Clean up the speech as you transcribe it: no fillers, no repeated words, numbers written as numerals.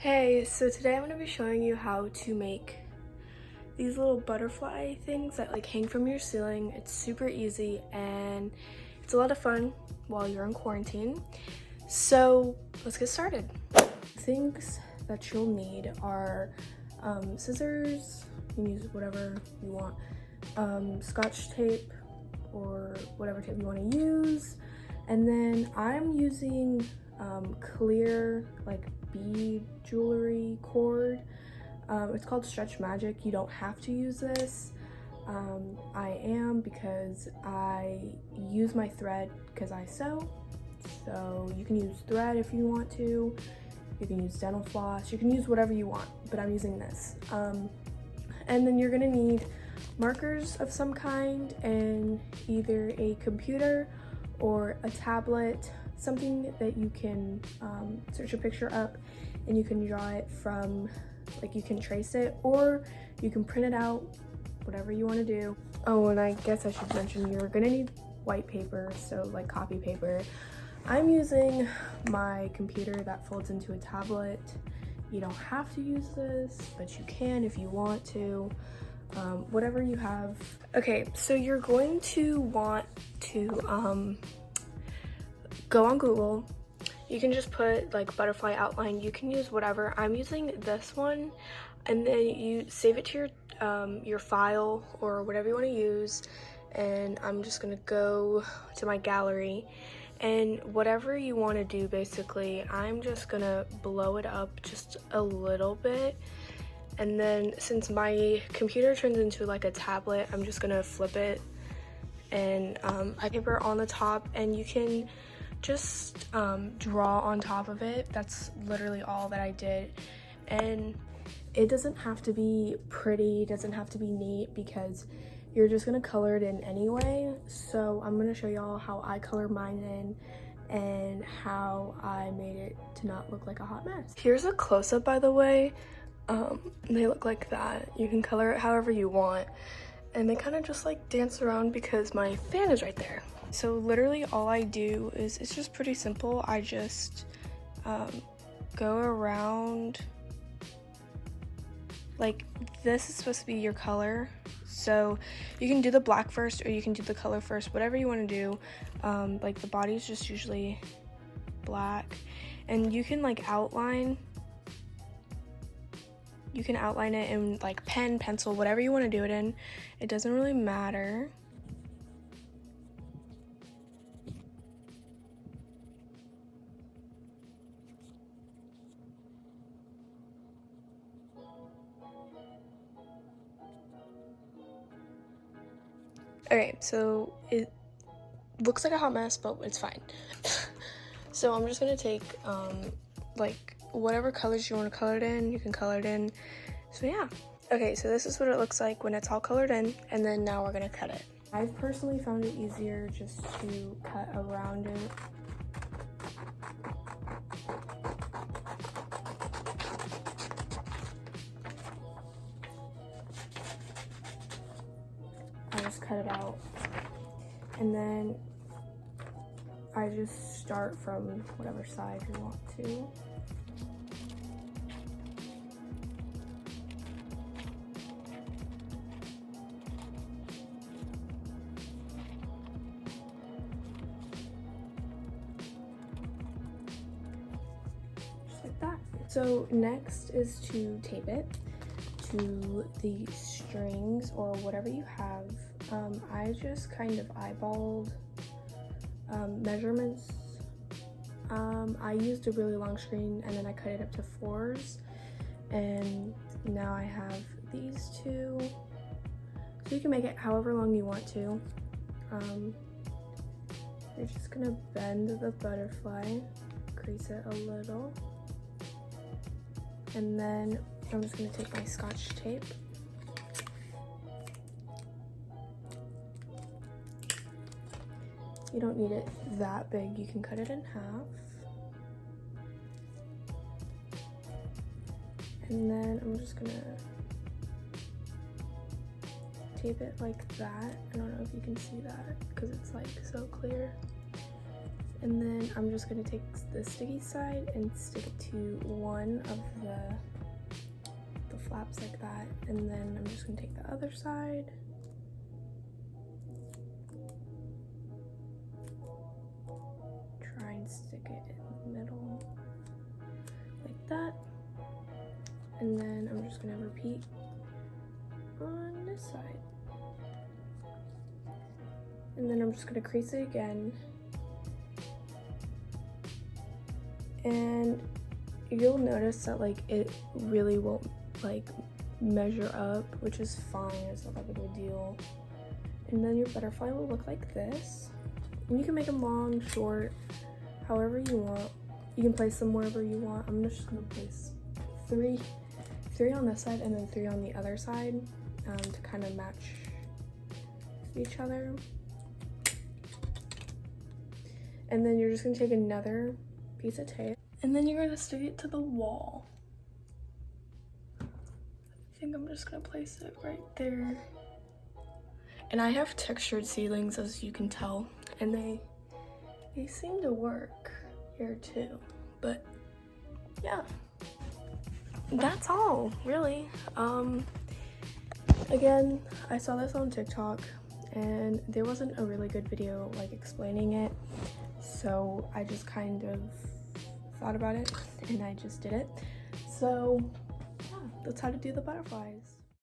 Hey, so today I'm going to be showing you how to make these little butterfly things that like hang from your ceiling. It's super easy and it's a lot of fun while you're in quarantine. So let's get started. Things that you'll need are scissors, you can use whatever you want, Scotch tape or whatever tape you want to use, and then I'm using clear like bead jewelry cord. It's called Stretch Magic. You don't have to use this. I am because I use my thread because I sew. So you can use thread if you want to. You can use dental floss. You can use whatever you want, but I'm using this. And then you're gonna need markers of some kind and either a computer or a tablet, something that you can search a picture up and you can draw it from, like you can trace it or you can print it out, whatever you want to do. Oh, and I guess I should mention you're gonna need white paper, so like copy paper. I'm using my computer that folds into a tablet. You don't have to use this, but you can if you want to. Whatever you have. Okay, so you're going to want to go on Google. You can just put like butterfly outline. You can use whatever. I'm using this one, and then you save it to your file or whatever you want to use. And I'm just gonna go to my gallery, and whatever you want to do, basically, I'm just gonna blow it up just a little bit. And then since my computer turns into like a tablet, I'm just gonna flip it and I paper on the top, and you can just draw on top of it. That's literally all that I did. And it doesn't have to be pretty, it doesn't have to be neat, because you're just gonna color it in anyway. So I'm gonna show y'all how I color mine in and how I made it to not look like a hot mess. Here's a close-up, by the way. They look like that. You can color it however you want, and they kind of just like dance around because my fan is right there. So literally all I do is, it's just pretty simple. I just go around, like this is supposed to be your color. So you can do the black first or you can do the color first, whatever you want to do. Like the body is just usually black, and you can like outline. You can outline it in like pen, pencil, whatever you want to do it in. It doesn't really matter. Okay, so it looks like a hot mess, but it's fine. So I'm just gonna take like whatever colors you want to color it in, you can color it in. So yeah. Okay, so this is what it looks like when it's all colored in, and then now we're gonna cut it. I've personally found it easier just to cut around it. I just cut it out, and then I just start from whatever side you want to. Just like that. So next is to tape it to the strings or whatever you have. I just kind of eyeballed measurements. I used a really long string and then I cut it up to 4s, and now I have these two. So you can make it however long you want to. You're just gonna bend the butterfly, crease it a little, and then I'm just gonna take my Scotch tape. You don't need it that big, you can cut it in half. And then I'm just gonna tape it like that. I don't know if you can see that because it's like so clear. And then I'm just gonna take the sticky side and stick it to one of the flaps like that. And then I'm just gonna take the other side. Try and stick it in the middle like that. And then I'm just gonna repeat on this side. And then I'm just gonna crease it again. And you'll notice that like it really won't like measure up, which is fine, it's not that big of a deal. And then your butterfly will look like this. And you can make them long, short, however you want. You can place them wherever you want. I'm just gonna place three on this side and then 3 on the other side to kind of match each other. And then you're just gonna take another piece of tape and then you're gonna stick it to the wall. I think I'm just gonna place it right there. And I have textured ceilings, as you can tell, and they seem to work here too. But yeah, that's all really. Again, I saw this on TikTok and there wasn't a really good video like explaining it, so I just kind of thought about it and I just did it. So yeah, that's how to do the butterflies.